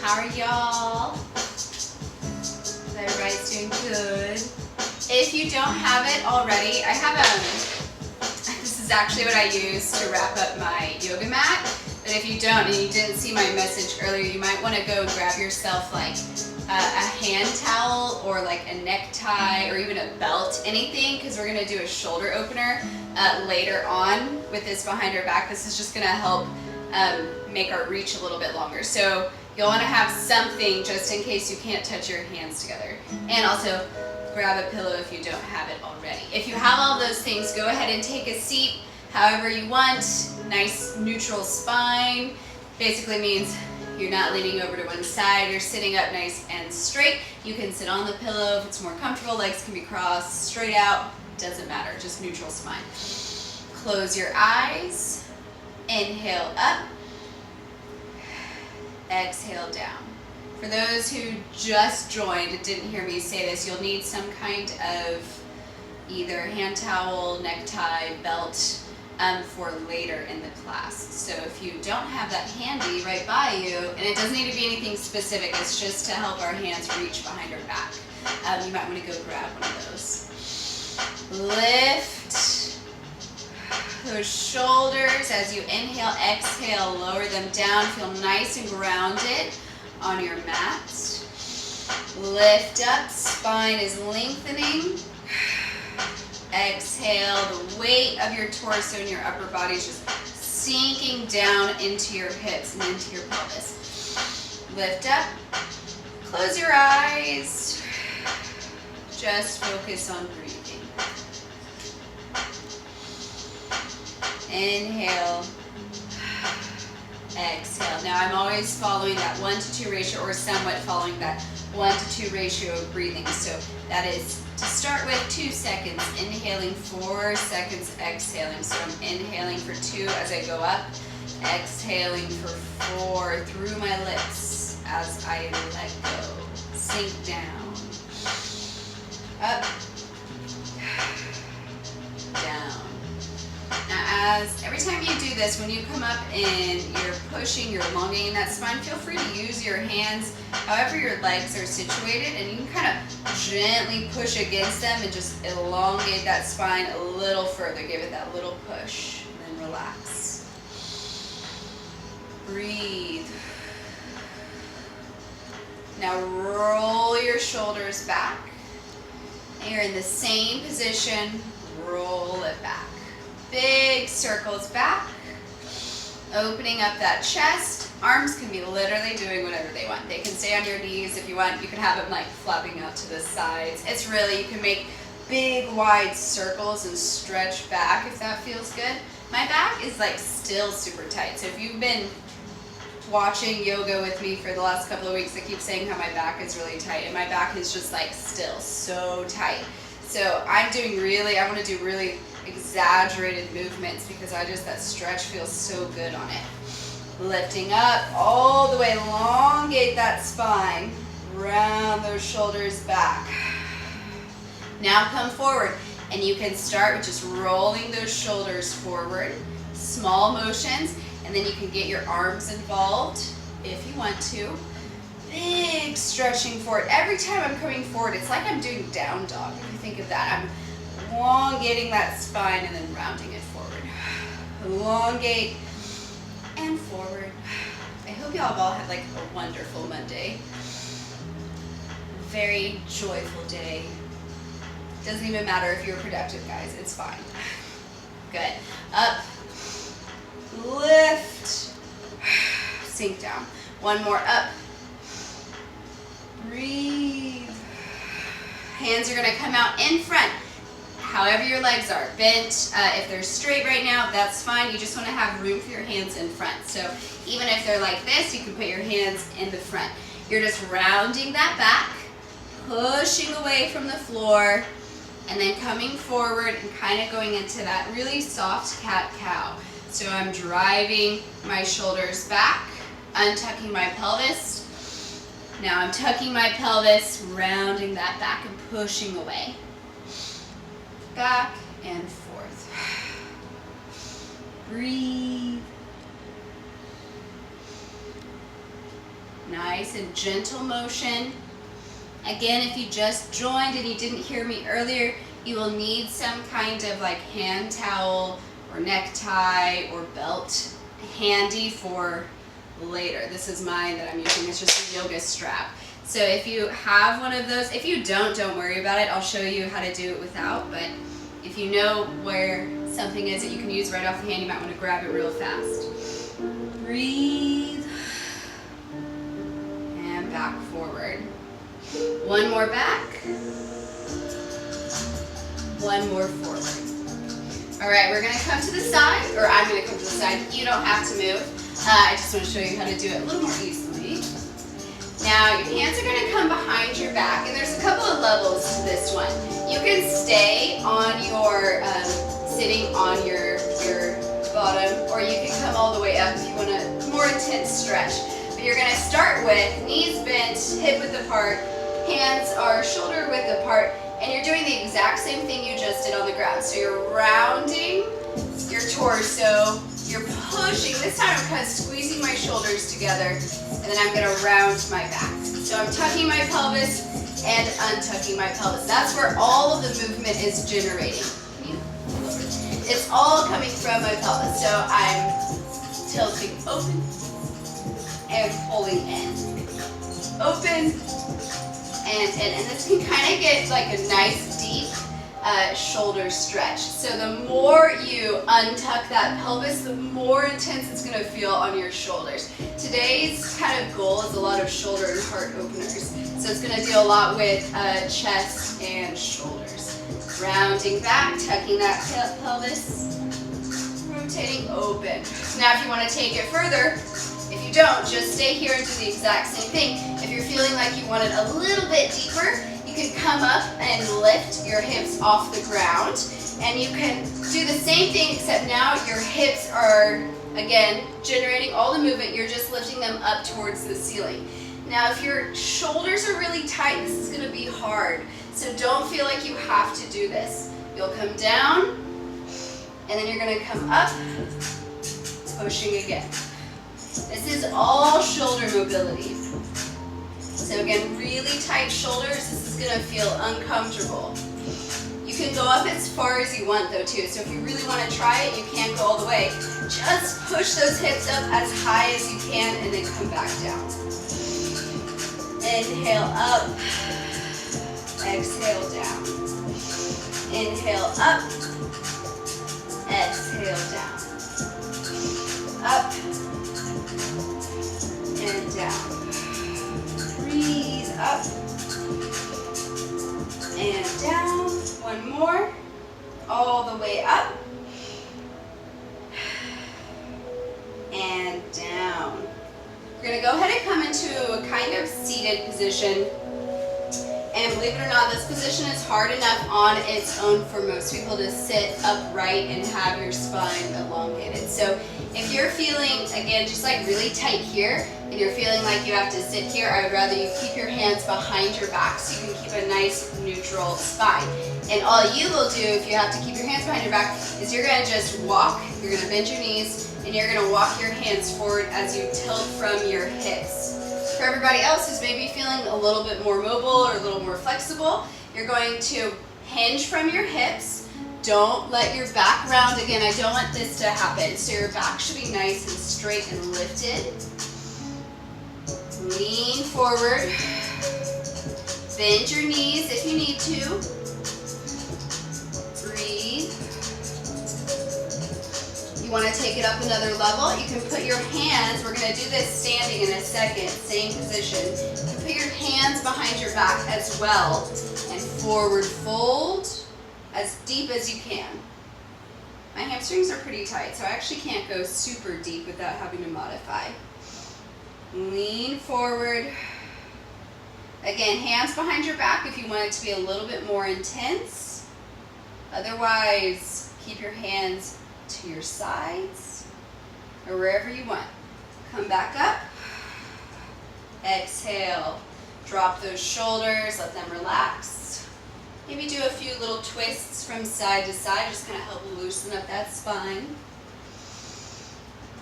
How are y'all? Everybody's doing good. If you don't have it already, I have this is actually what I use to wrap up my yoga mat. But if you don't and you didn't see my message earlier, you might want to go and grab yourself like a hand towel or like a necktie or even a belt, anything, because we're going to do a shoulder opener later on with this behind our back. This is just going to help make our reach a little bit longer. So you'll want to have something just in case you can't touch your hands together. And also grab a pillow if you don't have it already. If you have all those things, go ahead and take a seat however you want. Nice neutral spine. Basically means you're not leaning over to one side. You're sitting up nice and straight. You can sit on the pillow if it's more comfortable. Legs can be crossed, straight out. Doesn't matter, just neutral spine. Close your eyes. Inhale up. Exhale down. For those who just joined and didn't hear me say this, you'll need some kind of either hand towel, necktie, belt for later in the class. So if you don't have that handy right by you, and it doesn't need to be anything specific, it's just to help our hands reach behind our back. You might want to go grab one of those. Lift those shoulders as you inhale, exhale, lower them down. Feel nice and grounded on your mat. Lift up, spine is lengthening. Exhale, the weight of your torso and your upper body is just sinking down into your hips and into your pelvis. Lift up, close your eyes. Just focus on breathing. Inhale, exhale. Now I'm always following that 1-to-2 ratio, or somewhat following that 1-to-2 ratio of breathing. So that is to start with 2 seconds, inhaling 4 seconds, exhaling. So I'm inhaling for 2 as I go up, exhaling for 4 through my lips as I let go. Sink down, up, down. Now every time you do this, when you come up and you're pushing, you're elongating that spine, feel free to use your hands however your legs are situated, and you can kind of gently push against them and just elongate that spine a little further. Give it that little push, and then relax. Breathe. Now roll your shoulders back. And you're in the same position, roll it back. Big circles back, opening up that chest. Arms can be literally doing whatever they want. They can stay on your knees if you want. You can have them like flapping out to the sides. It's really, you can make big wide circles and stretch back if that feels good. My back is like still super tight. So if you've been watching yoga with me for the last couple of weeks, I keep saying how my back is really tight, and my back is just like still so tight. So I'm doing really, I want to do really exaggerated movements because that stretch feels so good on it. Lifting up all the way, elongate that spine, round those shoulders back. Now come forward, and you can start with just rolling those shoulders forward, small motions, and then you can get your arms involved if you want to. Big stretching forward. Every time I'm coming forward, it's like I'm doing down dog. If you think of that, I'm elongating that spine and then rounding it forward. Elongate and forward. I hope y'all have all had like a wonderful Monday. Very joyful day. Doesn't even matter if you're productive, guys. It's fine. Good. Up. Lift. Sink down. One more up. Breathe. Hands are going to come out in front. However your legs are bent, if they're straight right now, that's fine. You just want to have room for your hands in front. So even if they're like this, you can put your hands in the front. You're just rounding that back, pushing away from the floor, and then coming forward and kind of going into that really soft cat-cow. So I'm driving my shoulders back, untucking my pelvis. Now I'm tucking my pelvis, rounding that back and pushing away. Back and forth. Breathe. Nice. nice and gentle motion. Again, if you just joined and you didn't hear me earlier, you will need some kind of like hand towel or necktie or belt handy for later. This is mine that I'm using. It's just a yoga strap. So if you have one of those, if you don't worry about it. I'll show you how to do it without, but if you know where something is that you can use right off the hand, you might want to grab it real fast. Breathe. And back forward. One more back. One more forward. All right, we're going to come to the side, or I'm going to come to the side. You don't have to move. I just want to show you how to do it a little more easily. Now, your hands are going to come behind your back, and there's a couple of levels to this one. You can stay on your, sitting on your bottom, or you can come all the way up if you want a more intense stretch. But you're going to start with knees bent, hip width apart, hands are shoulder width apart, and you're doing the exact same thing you just did on the ground. So you're rounding your torso, you're pushing. This time I'm kind of squeezing my shoulders together, and then I'm going to round my back. So I'm tucking my pelvis and untucking my pelvis. That's where all of the movement is generating. It's all coming from my pelvis. So I'm tilting open and pulling in. Open and in. And this can kind of get like a nice deep shoulder stretch. So the more you untuck that pelvis, the more intense it's going to feel on your shoulders. Today's kind of goal is a lot of shoulder and heart openers. So it's going to deal a lot with chest and shoulders. Rounding back, tucking that pelvis, rotating open. Now if you want to take it further, if you don't, just stay here and do the exact same thing. If you're feeling like you want it a little bit deeper, you can come up and lift your hips off the ground, and you can do the same thing, except now your hips are, again, generating all the movement. You're just lifting them up towards the ceiling. Now, if your shoulders are really tight, this is going to be hard. So don't feel like you have to do this. You'll come down, and then you're going to come up, pushing again. This is all shoulder mobility. So again, really tight shoulders. This is going to feel uncomfortable. You can go up as far as you want though too. So if you really want to try it, you can't go all the way. Just push those hips up as high as you can and then come back down. Inhale up. Exhale down. Inhale up. Exhale down. Up and down. Breathe up and down. One more. All the way up and down. We're going to go ahead and come into a kind of seated position. And believe it or not, this position is hard enough on its own for most people to sit upright and have your spine elongated. So if you're feeling, again, just like really tight here, and you're feeling like you have to sit here, I would rather you keep your hands behind your back so you can keep a nice neutral spine. And all you will do if you have to keep your hands behind your back is you're going to just walk, you're going to bend your knees, and you're going to walk your hands forward as you tilt from your hips. For everybody else who's maybe feeling a little bit more mobile or a little more flexible, you're going to hinge from your hips. Don't let your back round. Again, I don't want this to happen. So your back should be nice and straight and lifted. Lean forward. Bend your knees if you need to. Breathe. You want to take it up another level. You can put your hands, we're going to do this standing in a second, same position. You can put your hands behind your back as well and forward fold as deep as you can. My hamstrings are pretty tight, so I actually can't go super deep without having to modify. Lean forward. Again, hands behind your back if you want it to be a little bit more intense. Otherwise, keep your hands to your sides or wherever you want. Come back up. Exhale. Drop those shoulders, let them relax. Maybe do a few little twists from side to side, just kind of help loosen up that spine.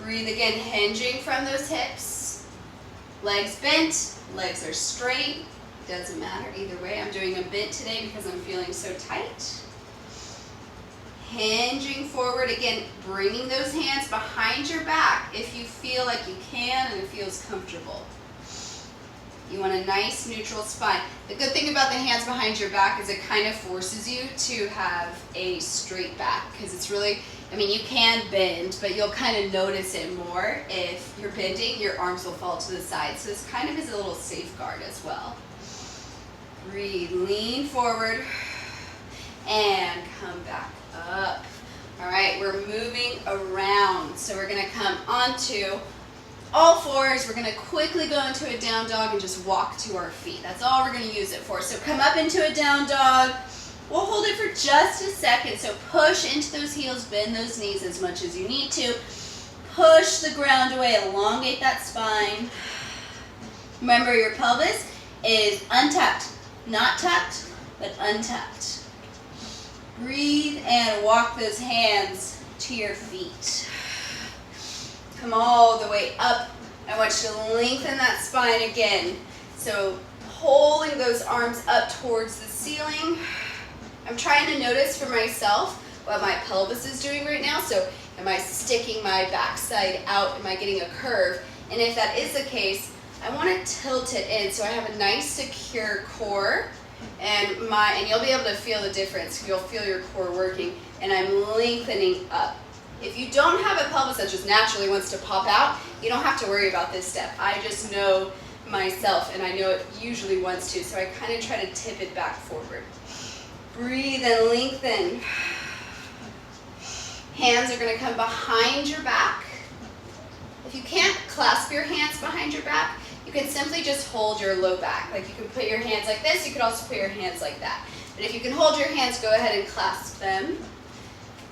Breathe again, hinging from those hips. Legs bent, legs are straight. Doesn't matter either way. I'm doing a bent today because I'm feeling so tight. Hinging forward again, bringing those hands behind your back if you feel like you can and it feels comfortable. You want a nice neutral spine. The good thing about the hands behind your back is it kind of forces you to have a straight back because it's really, I mean, you can bend, but you'll kind of notice it more. If you're bending, your arms will fall to the side. So this kind of is a little safeguard as well. Breathe, lean forward and come back up. All right, we're moving around. So we're gonna come onto all fours. We're gonna quickly go into a down dog and just walk to our feet. That's all we're gonna use it for. So come up into a down dog. We'll hold it for just a second. So push into those heels, bend those knees as much as you need to. Push the ground away, elongate that spine. Remember, your pelvis is untucked, not tucked, but untucked. Breathe and walk those hands to your feet. Come all the way up. I want you to lengthen that spine again. So holding those arms up towards the ceiling. I'm trying to notice for myself what my pelvis is doing right now. So am I sticking my backside out? Am I getting a curve? And if that is the case, I want to tilt it in so I have a nice secure core. And you'll be able to feel the difference. You'll feel your core working. And I'm lengthening up. If you don't have a pelvis that just naturally wants to pop out, you don't have to worry about this step. I just know myself, and I know it usually wants to, so I kind of try to tip it back forward. Breathe and lengthen. Hands are going to come behind your back. If you can't clasp your hands behind your back, you can simply just hold your low back. Like you can put your hands like this, you could also put your hands like that. But if you can hold your hands, go ahead and clasp them.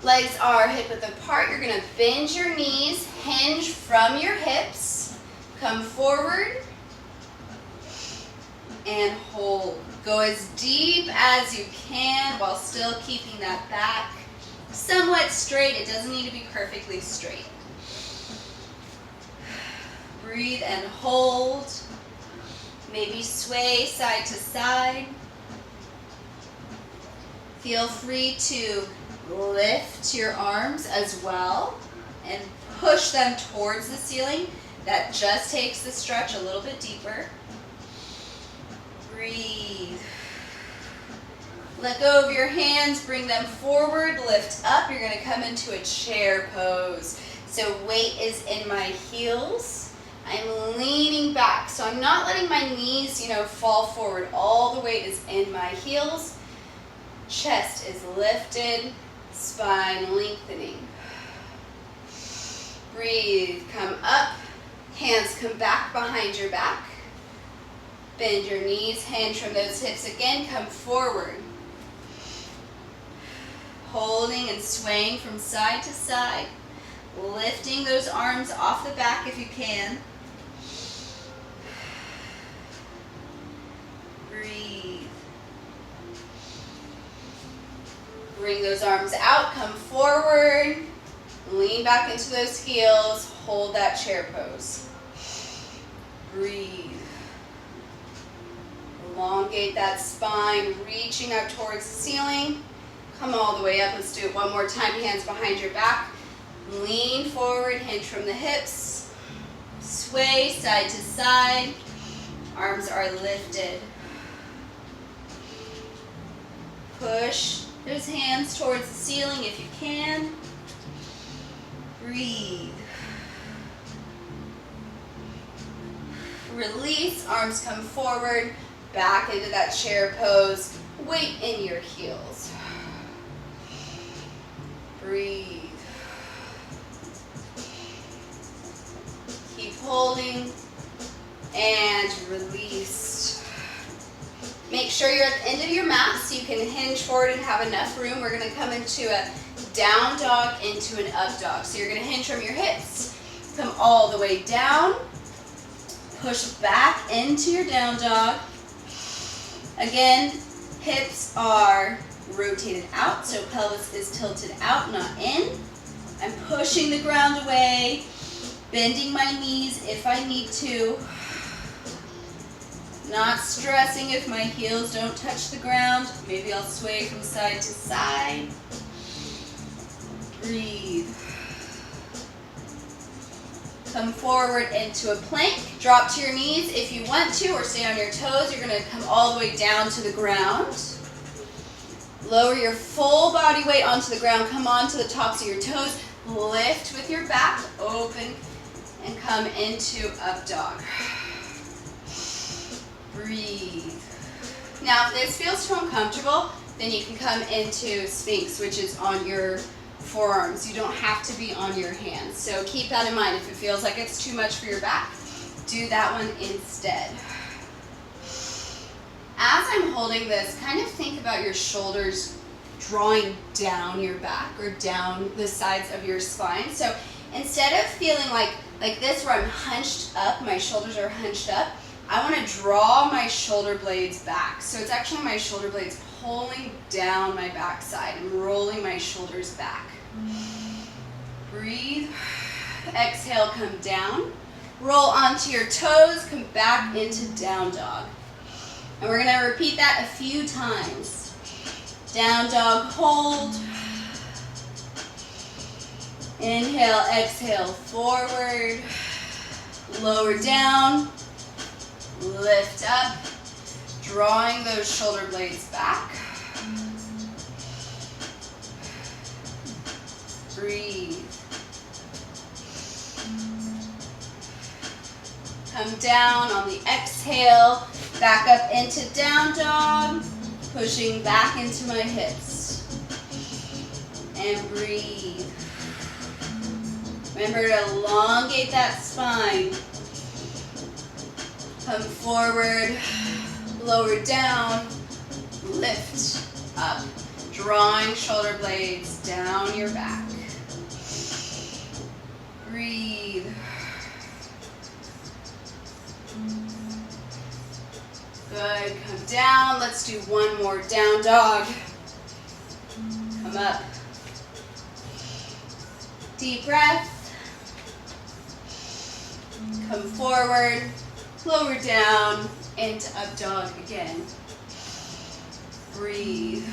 Legs are hip width apart. You're going to bend your knees, hinge from your hips, come forward, and hold. Go as deep as you can while still keeping that back somewhat straight. It doesn't need to be perfectly straight. Breathe and hold. Maybe sway side to side. Feel free to lift your arms as well and push them towards the ceiling. That just takes the stretch a little bit deeper. Breathe. Let go of your hands, bring them forward, lift up. You're going to come into a chair pose. So weight is in my heels. I'm leaning back, so I'm not letting my knees, fall forward. All the weight is in my heels. Chest is lifted, spine lengthening. Breathe, come up, hands come back behind your back. Bend your knees, hinge from those hips again, come forward. Holding and swaying from side to side. Lifting those arms off the back if you can. Breathe. Bring those arms out, come forward. Lean back into those heels. Hold that chair pose. Breathe. Elongate that spine, reaching up towards the ceiling. Come all the way up. Let's do it one more time. Hands behind your back. Lean forward, hinge from the hips. Sway side to side. Arms are lifted. Push those hands towards the ceiling if you can. Breathe. Release, arms come forward, back into that chair pose. Weight in your heels. Breathe. Keep holding and release. Make sure you're at the end of your mat so you can hinge forward and have enough room. We're going to come into a down dog into an up dog. So you're going to hinge from your hips, come all the way down, push back into your down dog. Again, hips are rotated out, so pelvis is tilted out, not in. I'm pushing the ground away, bending my knees if I need to. Not stressing if my heels don't touch the ground. Maybe I'll sway from side to side. Breathe. Come forward into a plank. Drop to your knees if you want to, or stay on your toes. You're going to come all the way down to the ground. Lower your full body weight onto the ground. Come onto the tops of your toes. Lift with your back open and come into up dog. Breathe. Now, if this feels too uncomfortable, then you can come into Sphinx, which is on your forearms. You don't have to be on your hands. So keep that in mind. If it feels like it's too much for your back, do that one instead. As I'm holding this, kind of think about your shoulders drawing down your back or down the sides of your spine. So instead of feeling like this where I'm hunched up, my shoulders are hunched up, I want to draw my shoulder blades back. So it's actually my shoulder blades pulling down my backside and rolling my shoulders back. Breathe. Exhale, come down. Roll onto your toes, come back into down dog. And we're going to repeat that a few times. Down dog, hold. Inhale, exhale, forward. Lower down. Lift up. Drawing those shoulder blades back. Breathe. Come down on the exhale. Back up into down dog. Pushing back into my hips. And breathe. Remember to elongate that spine. Come forward. Lower down. Lift up. Drawing shoulder blades down your back. Breathe. Good. Come down. Let's do one more down dog. Come up. Deep breath. Come forward. Lower down into up dog again. Breathe.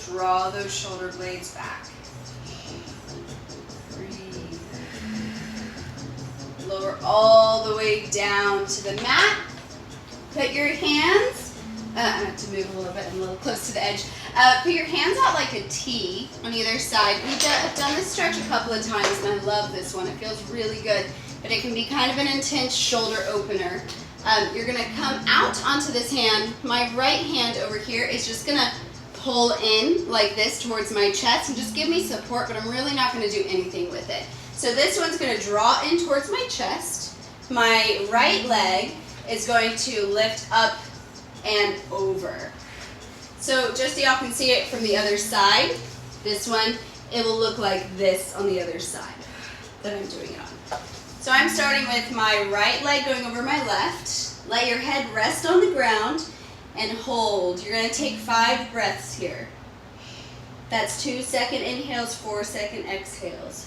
Draw those shoulder blades back. Breathe. Lower all the way down to the mat. Put your hands, I have to move a little bit, I'm a little close to the edge. Put your hands out like a T on either side. I've done this stretch a couple of times and I love this one. It feels really good, but it can be kind of an intense shoulder opener. You're gonna come out onto this hand. My right hand over here is just gonna pull in like this towards my chest and just give me support, but I'm really not gonna do anything with it. So this one's gonna draw in towards my chest. My right leg is going to lift up and over. So just so y'all can see it from the other side, this one, it will look like this on the other side that I'm doing it on. So I'm starting with my right leg going over my left. Let your head rest on the ground and hold. You're gonna take 5 breaths here. That's 2 second inhales, 4 second exhales.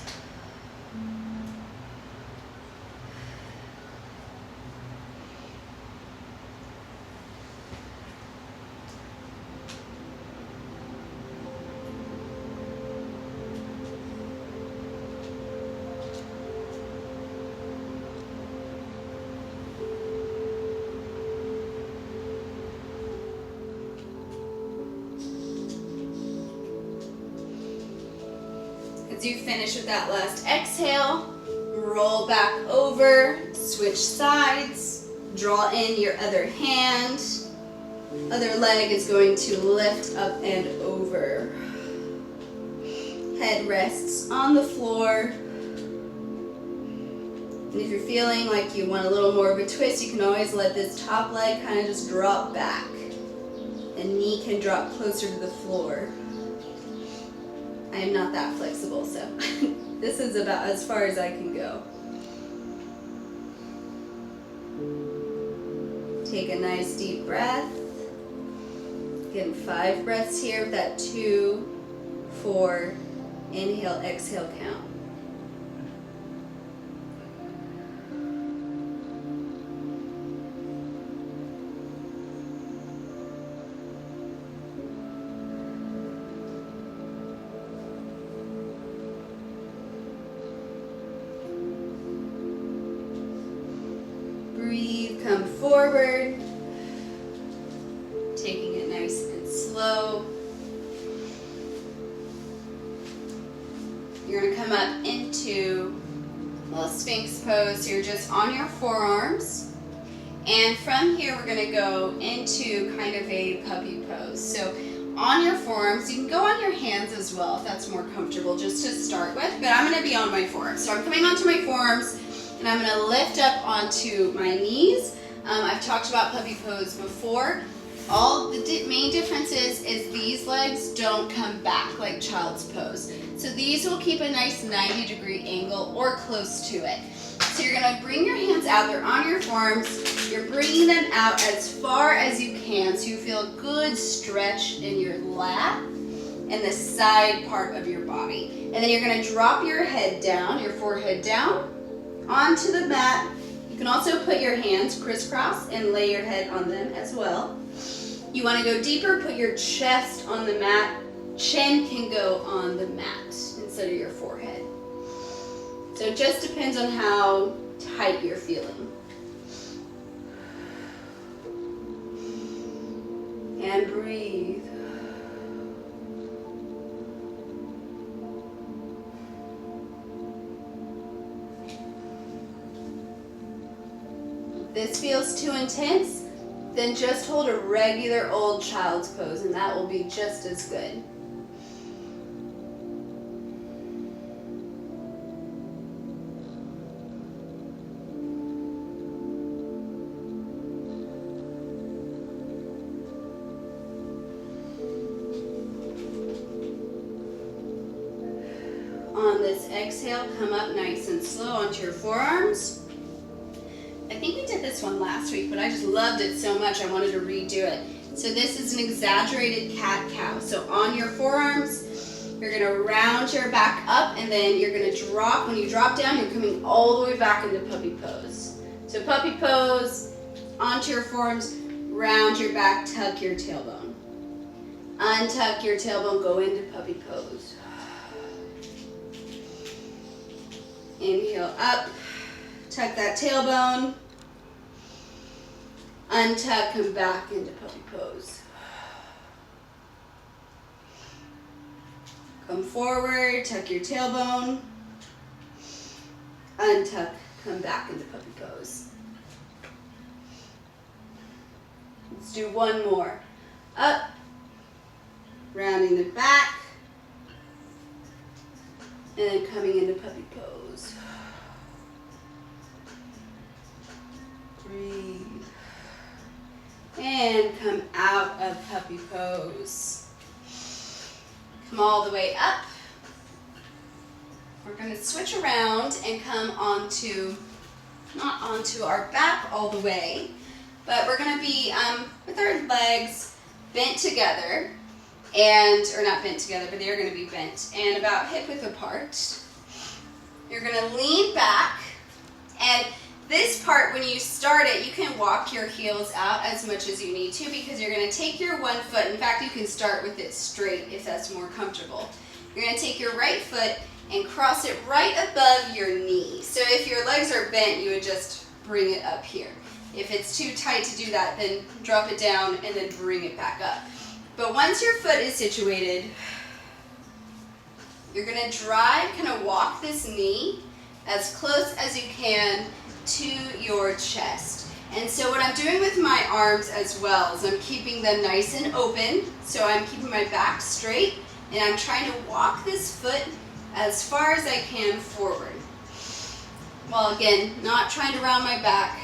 As you finish with that last exhale, roll back over, switch sides, draw in your other hand. Other leg is going to lift up and over. Head rests on the floor. And if you're feeling like you want a little more of a twist, you can always let this top leg kind of just drop back. The knee can drop closer to the floor. I am not that flexible, so this is about as far as I can go. Take a nice deep breath. Again, 5 breaths here with that 2, 4, inhale, exhale count. Come forward, taking it nice and slow. You're going to come up into a little Sphinx pose. So you're just on your forearms. And from here, we're going to go into kind of a puppy pose. So on your forearms, you can go on your hands as well if that's more comfortable just to start with. But I'm going to be on my forearms. So I'm coming onto my forearms and I'm going to lift up onto my knees. I've talked about puppy pose before. All the main difference is these legs don't come back like child's pose. So these will keep a nice 90-degree angle or close to it. So you're going to bring your hands out. They're on your forearms. You're bringing them out as far as you can so you feel a good stretch in your lat and the side part of your body. And then you're going to drop your head down, your forehead down, onto the mat. You can also put your hands crisscross and lay your head on them as well. You want to go deeper, put your chest on the mat. Chin can go on the mat instead of your forehead. So it just depends on how tight you're feeling. And breathe. If this feels too intense, then just hold a regular old child's pose and that will be just as good. On this exhale, come up nice and slow onto your forearms. I think we did this one last week, but I just loved it so much I wanted to redo it. So this is an exaggerated cat-cow. So on your forearms, you're going to round your back up and then you're going to drop. When you drop down, you're coming all the way back into puppy pose. So puppy pose, onto your forearms, round your back, tuck your tailbone. Untuck your tailbone, go into puppy pose. Inhale up, tuck that tailbone, untuck, come back into puppy pose. Come forward, tuck your tailbone, untuck, come back into puppy pose. Let's do one more. Up, rounding the back, and then coming into puppy pose. Breathe. And come out of puppy pose. Come all the way up. We're going to switch around and come onto, not onto our back all the way, but we're going to be with our legs bent together. And, or not bent together, but they're going to be bent and about hip width apart. You're going to lean back, and this part, when you start it, you can walk your heels out as much as you need to because you're going to take your one foot. In fact, you can start with it straight if that's more comfortable. You're going to take your right foot and cross it right above your knee. So if your legs are bent, you would just bring it up here. If it's too tight to do that, then drop it down and then bring it back up. But once your foot is situated, you're going to kind of walk this knee as close as you can to your chest. And so what I'm doing with my arms as well is I'm keeping them nice and open. So I'm keeping my back straight and I'm trying to walk this foot as far as I can forward. While again, not trying to round my back.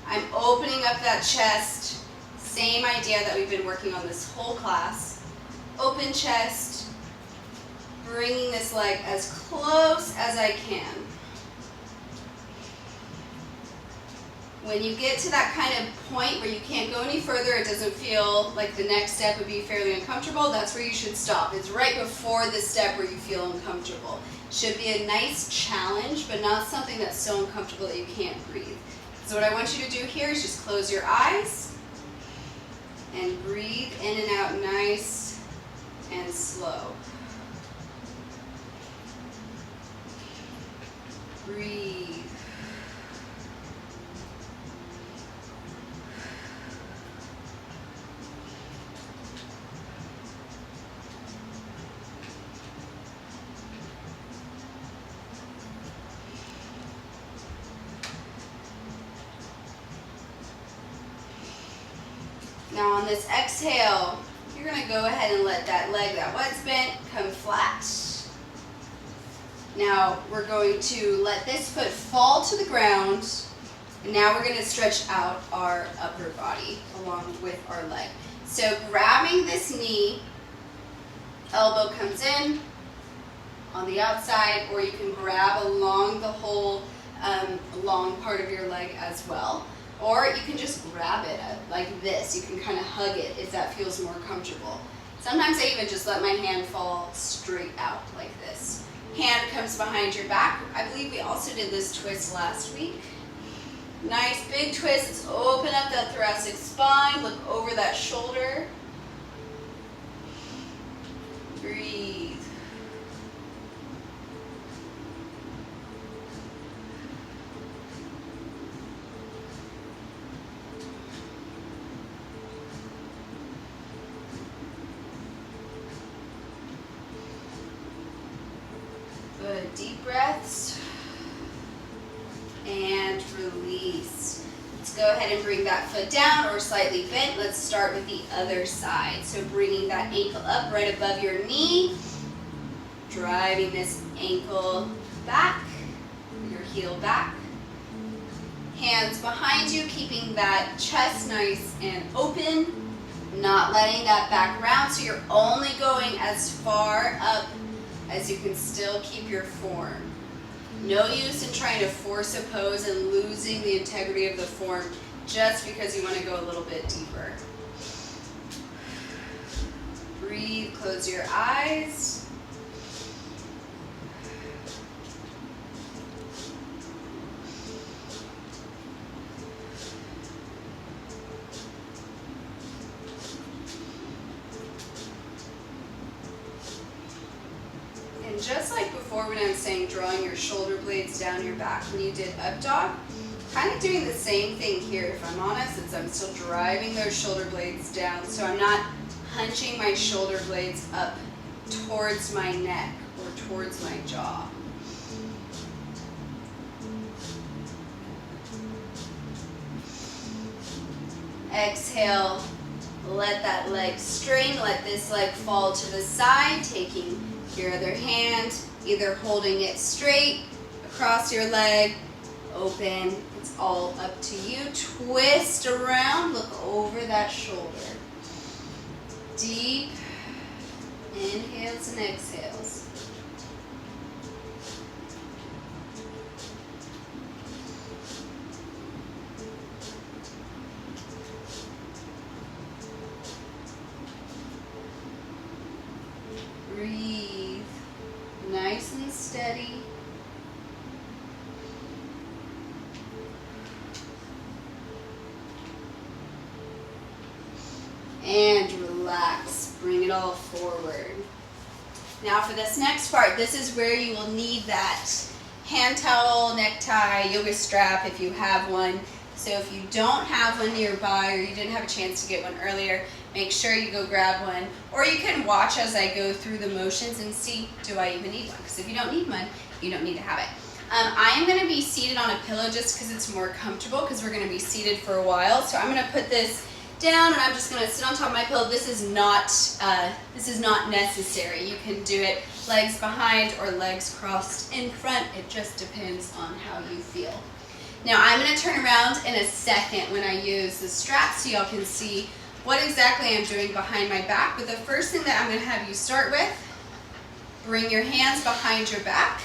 I'm opening up that chest. Same idea that we've been working on this whole class. Open chest, bringing this leg as close as I can. When you get to that kind of point where you can't go any further, it doesn't feel like the next step would be fairly uncomfortable, that's where you should stop. It's right before the step where you feel uncomfortable. Should be a nice challenge, but not something that's so uncomfortable that you can't breathe. So what I want you to do here is just close your eyes and breathe in and out nice and slow. Breathe. Now on this exhale, you're gonna go ahead and let that leg that was bent come flat. Now we're going to let this foot fall to the ground, and now we're gonna stretch out our upper body along with our leg. So grabbing this knee, elbow comes in on the outside, or you can grab along the whole long part of your leg as well. Or you can just grab it like this. You can kind of hug it if that feels more comfortable. Sometimes I even just let my hand fall straight out like this. Hand comes behind your back. I believe we also did this twist last week. Nice big twist. Let's open up that thoracic spine. Look over that shoulder. Breathe. Good. Deep breaths. And release. Let's go ahead and bring that foot down or slightly bent. Let's start with the other side. So bringing that ankle up right above your knee. Driving this ankle back, your heel back. Hands behind you, keeping that chest nice and open. Not letting that back round, so you're only going as far up as you can still keep your form. No use in trying to force a pose and losing the integrity of the form just because you want to go a little bit deeper. Breathe, close your eyes. And just like before when I was saying drawing your shoulder blades down your back when you did up dog, kind of doing the same thing here, if I'm honest, is I'm still driving those shoulder blades down, so I'm not hunching my shoulder blades up towards my neck or towards my jaw. Exhale, let that leg straighten, let this leg fall to the side, taking your other hand, either holding it straight across your leg, open, it's all up to you. Twist around, look over that shoulder. Deep inhales and exhales. Breathe, nice and steady. And relax, bring it all forward. Now for this next part, this is where you will need that hand towel, necktie, yoga strap if you have one. So if you don't have one nearby or you didn't have a chance to get one earlier, make sure you go grab one. Or you can watch as I go through the motions and see, do I even need one? Because if you don't need one, you don't need to have it. I am going to be seated on a pillow just because it's more comfortable, because we're going to be seated for a while. So I'm going to put this down and I'm just going to sit on top of my pillow. This is not necessary. You can do it legs behind or legs crossed in front. It just depends on how you feel. Now I'm going to turn around in a second when I use the strap so y'all can see what exactly I'm doing behind my back. But the first thing that I'm going to have you start with, bring your hands behind your back,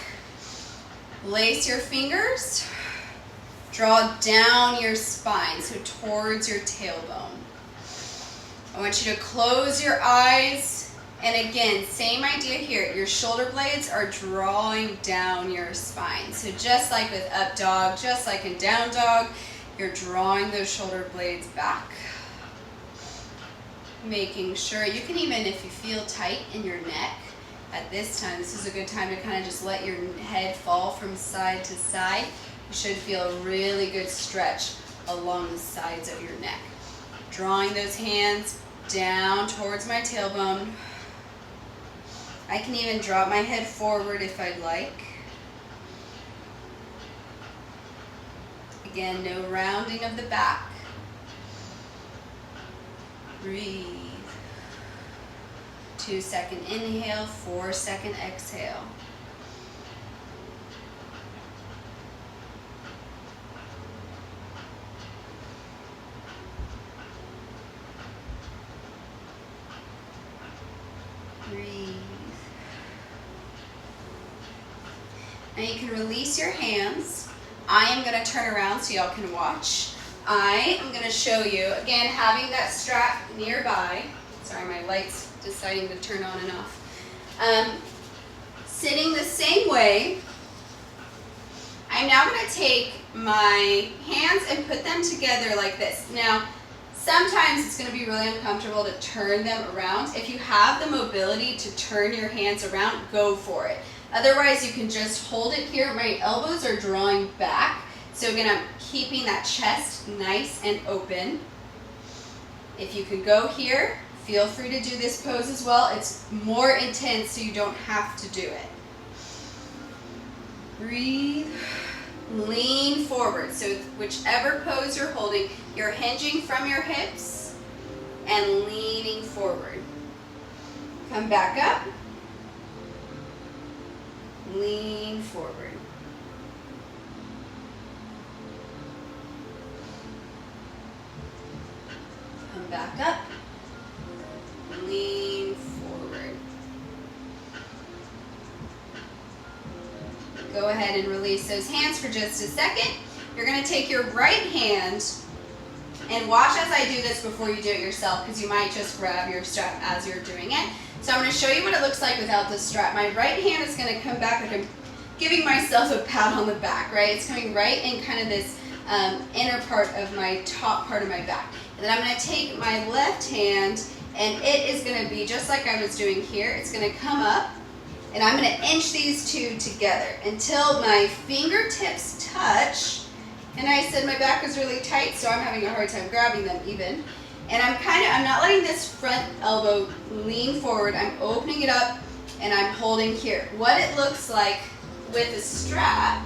lace your fingers, draw down your spine, so towards your tailbone. I want you to close your eyes, and again, same idea here. Your shoulder blades are drawing down your spine. So just like with up dog, just like in down dog, you're drawing those shoulder blades back. Making sure, you can even, if you feel tight in your neck, at this time, this is a good time to kind of just let your head fall from side to side. You should feel a really good stretch along the sides of your neck. Drawing those hands down towards my tailbone. I can even drop my head forward if I'd like. Again, no rounding of the back. Breathe. 2-second inhale, 4-second exhale. Breathe. Now you can release your hands. I am going to turn around so y'all can watch. I am going to show you, again, having that strap nearby. Sorry, my light's deciding to turn on and off. Sitting the same way, I'm now going to take my hands and put them together like this. Now, sometimes it's going to be really uncomfortable to turn them around. If you have the mobility to turn your hands around, go for it. Otherwise, you can just hold it here. My elbows are drawing back. So again, I'm keeping that chest nice and open. If you can go here, feel free to do this pose as well. It's more intense, so you don't have to do it. Breathe. Lean forward. So whichever pose you're holding, you're hinging from your hips and leaning forward. Come back up. Lean forward. Come back up. Lean forward. Go ahead and release those hands for just a second. You're going to take your right hand and watch as I do this before you do it yourself, because you might just grab your strap as you're doing it. So I'm going to show you what it looks like without the strap. My right hand is going to come back like I'm giving myself a pat on the back, right? It's coming right in kind of this inner part of my top part of my back. And then I'm going to take my left hand, and it is going to be just like I was doing here. It's going to come up, and I'm going to inch these two together until my fingertips touch. And I said my back is really tight, so I'm having a hard time grabbing them even. And I'm not letting this front elbow lean forward. I'm opening it up, and I'm holding here. What it looks like with a strap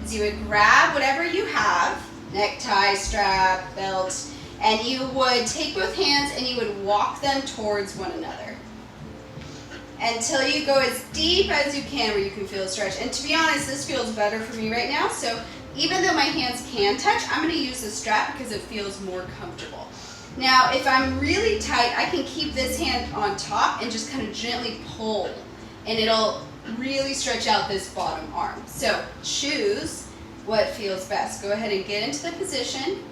is you would grab whatever you have, necktie, strap, belt, and you would take both hands and you would walk them towards one another until you go as deep as you can where you can feel a stretch. And to be honest, this feels better for me right now. So even though my hands can touch, I'm going to use the strap because it feels more comfortable. Now, if I'm really tight, I can keep this hand on top and just kind of gently pull, and it'll really stretch out this bottom arm. So choose what feels best. Go ahead and get into the position.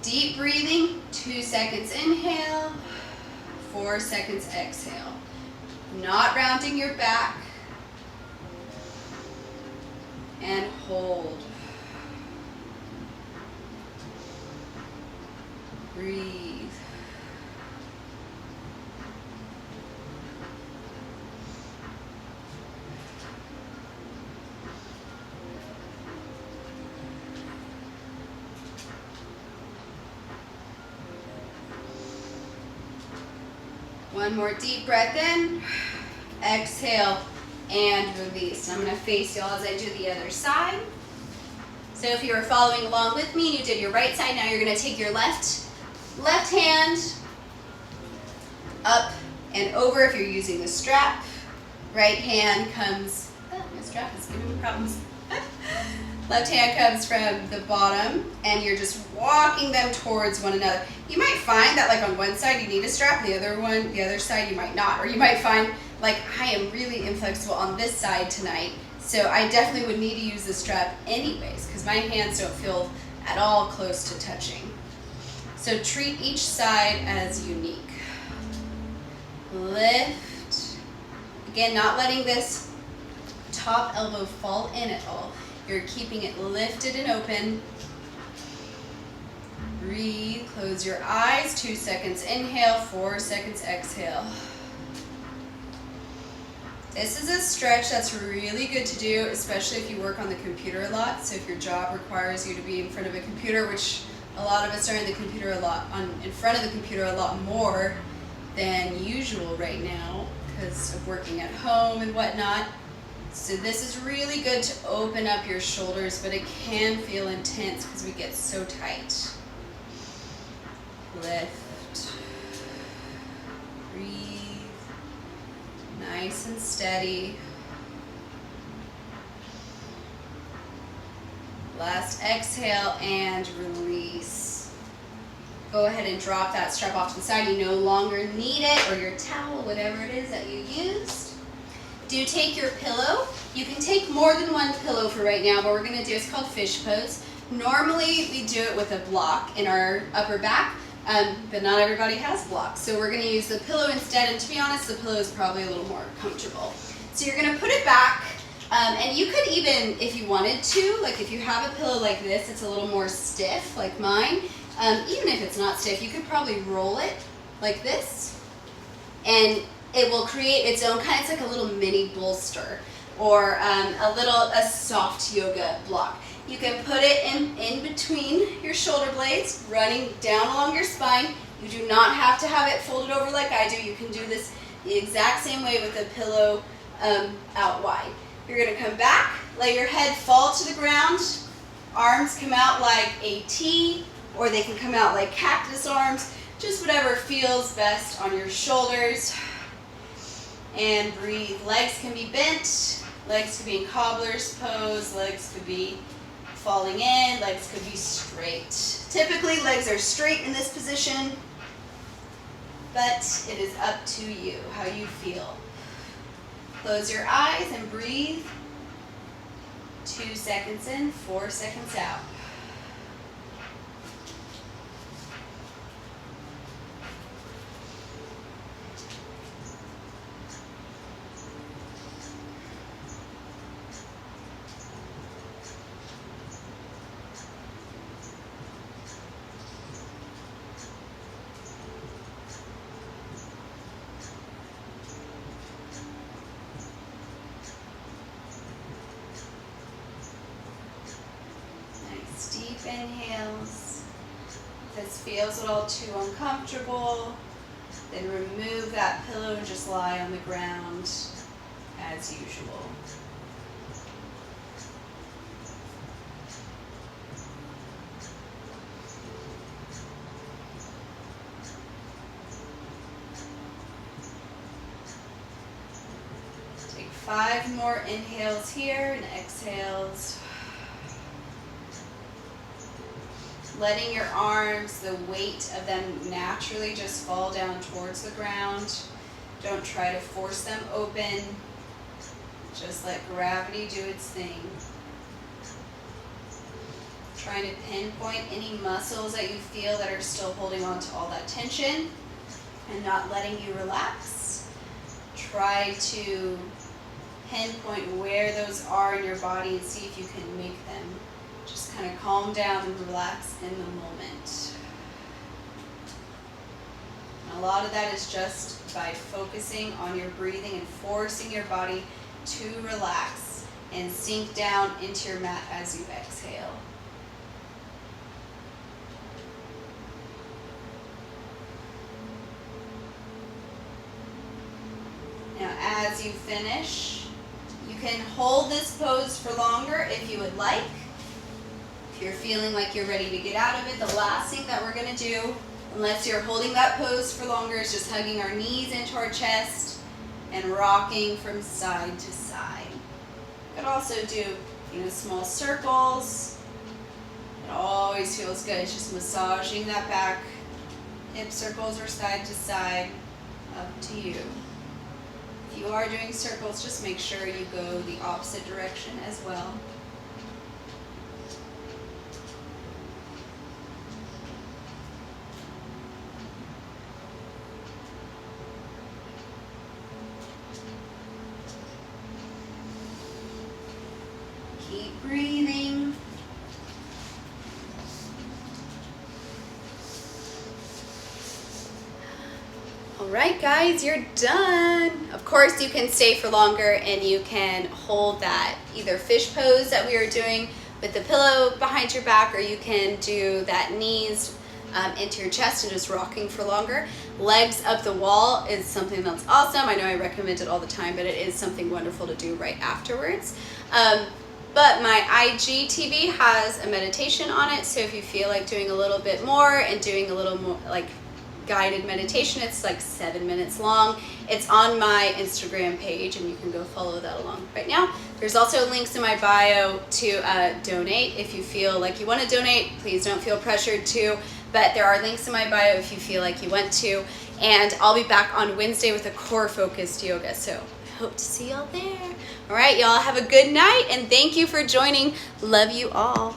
Deep breathing, 2 seconds inhale, 4 seconds exhale. Not rounding your back. And hold. Breathe. One more deep breath in. Exhale and release. I'm going to face y'all as I do the other side. So if you were following along with me and you did your right side, now you're going to take your left hand up and over if you're using the strap. Right hand comes, my strap is giving me problems. Left hand comes from the bottom, and you're just walking them towards one another. You might find that like on one side you need a strap, the other side you might not. Or you might find like I am really inflexible on this side tonight, so I definitely would need to use the strap anyways because my hands don't feel at all close to touching. So treat each side as unique. Lift. Again, not letting this top elbow fall in at all. You're keeping it lifted and open. Breathe, close your eyes, 2 seconds inhale, 4 seconds exhale. This is a stretch that's really good to do, especially if you work on the computer a lot. So if your job requires you to be in front of a computer, which a lot of us are in the computer a lot, in front of the computer a lot more than usual right now because of working at home and whatnot. So this is really good to open up your shoulders, but it can feel intense because we get so tight. Lift. breathe. Nice and steady. Last exhale and release. Go ahead and drop that strap off to the side. You no longer need it, or your towel, whatever it is that you used. Do take your pillow. You can take more than one pillow for right now, but we're gonna do, it's called fish pose. Normally we do it with a block in our upper back, but not everybody has blocks. So we're gonna use the pillow instead, and to be honest, the pillow is probably a little more comfortable. So you're gonna put it back, and you could even, if you wanted to, like if you have a pillow like this, it's a little more stiff, like mine, even if it's not stiff, you could probably roll it like this, and it will create its own kind, it's like a little mini bolster, or a soft yoga block. You can put it in between your shoulder blades, running down along your spine. You do not have to have it folded over like I do. You can do this the exact same way with a pillow out wide. You're gonna come back, let your head fall to the ground, arms come out like a T, or they can come out like cactus arms, just whatever feels best on your shoulders. And breathe. Legs can be bent, legs could be in cobbler's pose, legs could be falling in, legs could be straight. Typically legs are straight in this position, but it is up to you, how you feel. Close your eyes and breathe. 2 seconds in, 4 seconds out. Deep inhales. If this feels at all too uncomfortable, then remove that pillow and just lie on the ground as usual. Take 5 more inhales here and exhales. Letting your arms, the weight of them naturally just fall down towards the ground. Don't try to force them open. Just let gravity do its thing. Trying to pinpoint any muscles that you feel that are still holding on to all that tension and not letting you relax. Try to pinpoint where those are in your body and see if you can make them just kind of calm down and relax in the moment. And a lot of that is just by focusing on your breathing and forcing your body to relax and sink down into your mat as you exhale. Now, as you finish, you can hold this pose for longer if you would like. If you're feeling like you're ready to get out of it, the last thing that we're going to do, unless you're holding that pose for longer, is just hugging our knees into our chest and rocking from side to side. You could also do, small circles. It always feels good. It's just massaging that back, hip circles or side to side, up to you. If you are doing circles, just make sure you go the opposite direction as well. Keep breathing. All right, guys, you're done. Of course, you can stay for longer and you can hold that either fish pose that we were doing with the pillow behind your back, or you can do that knees into your chest and just rocking for longer. Legs up the wall is something that's awesome. I know I recommend it all the time, but it is something wonderful to do right afterwards. But my IGTV has a meditation on it, so if you feel like doing a little bit more and doing a little more, like guided meditation. It's like 7 minutes long. It's on my Instagram page, and you can go follow that along right now. There's also links in my bio to donate. If you feel like you want to donate, please don't feel pressured to, but there are links in my bio if you feel like you want to. And I'll be back on Wednesday with a core focused yoga, so I hope to see y'all there. All right, y'all have a good night, and thank you for joining. Love you all.